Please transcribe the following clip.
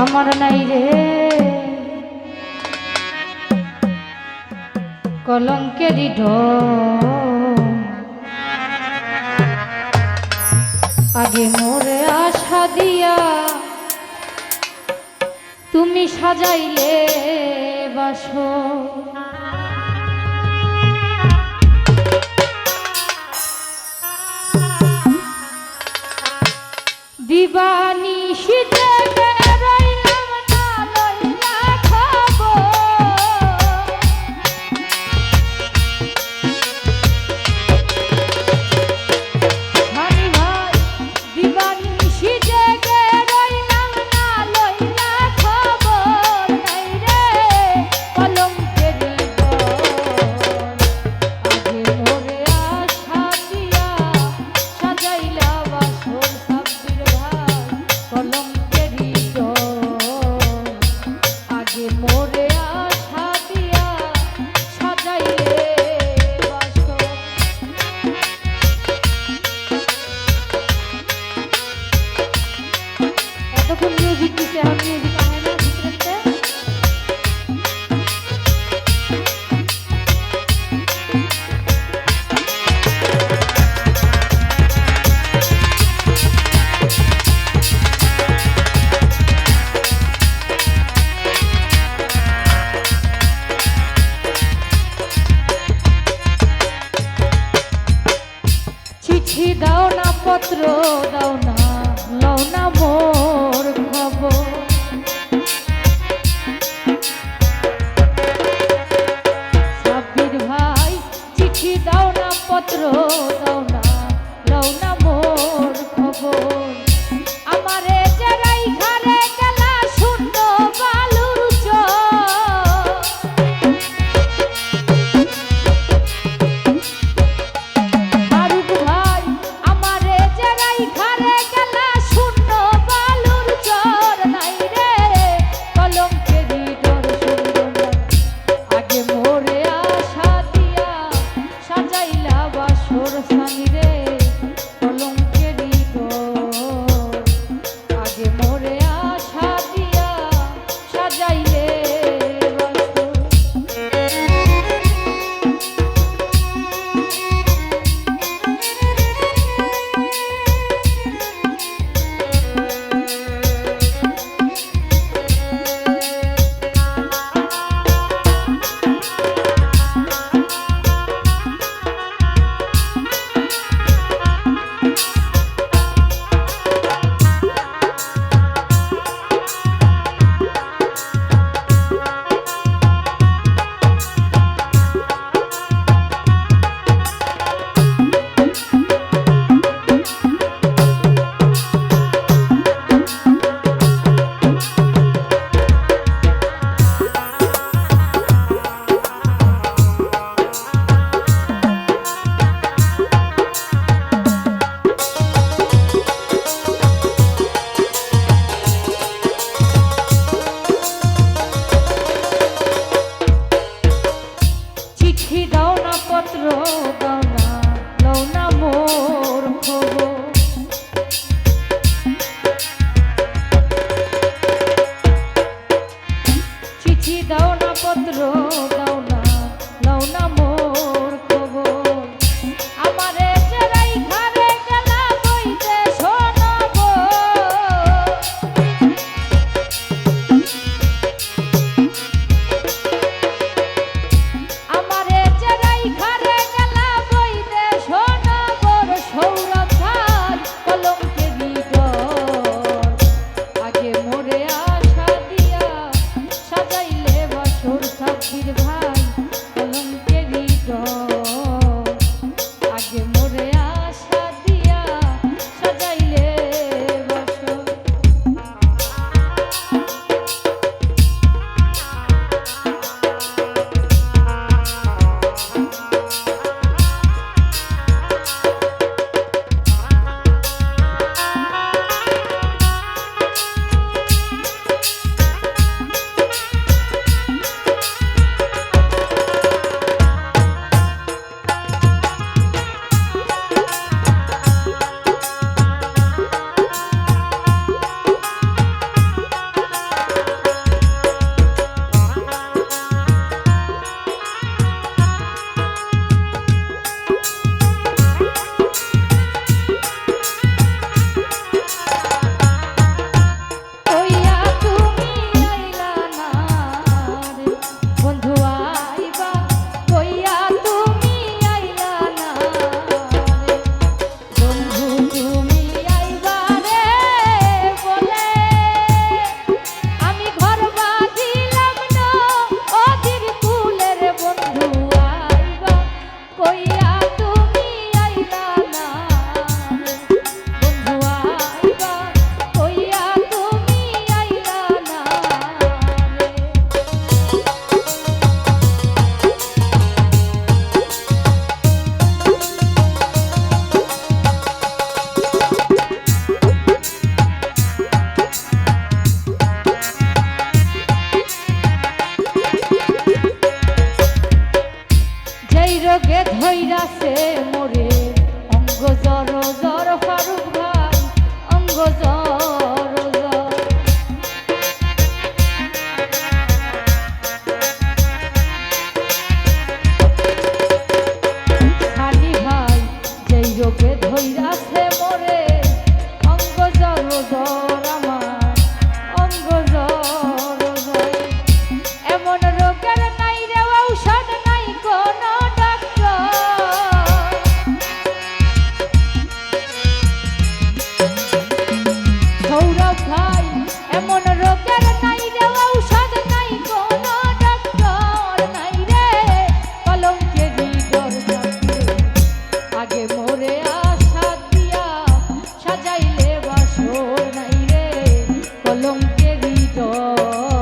আমার নাই রে কলঙ্কেরই ঢোল, আগে মোরে আশা দিয়া তুমি সাজাইলে বাসর। দিবানিশিতে বেড়াইলাম না লইলা খবর, হানি ভাই দিবানিশিতে বেড়াইলাম না লইলা খবর, নাই রে কলঙ্কেরই ঢোল, আগে মোরে আশা দিয়া সাজাইলা বাসর। কলঙ্কেরই ঢোল, আগে মোরে আশা দিয়া সাজাইলে বাসর। এতক্ষণ মিউজিক দিতে এখন মিউজিক আনে না ভিতরেতে। চিঠি দাও না পত্র দাও না লও না মোর খবর, সাব্বির ভাই চিঠি দাও না পত্র দাও না লও না মোর খবর। আমারে যারাই ঘরে গেলা শূন্য বালুর চর, ফারুক ভাই আমারে যারাই ঘরে ধৈরাছে মোরে অঙ্গ জর জর ফারুক ভাই অঙ্গ জর জর সানি ভাই যেই রোগে ধৈরাছে মোরে অঙ্গ জর জর আমার অঙ্গ জর জর এমন রোগের নাই রে ঔষধ নাই কোনো ডাক্তার সৌরভ ভাই এমন রোগের নাই রে ঔষধ নাই কোনো ডাক্তার নাই রে কলঙ্কেরই ডর থাকে আগে মোরে আশা দিয়া সাজাইলে বাসর নাই রে কলঙ্কেরই ডর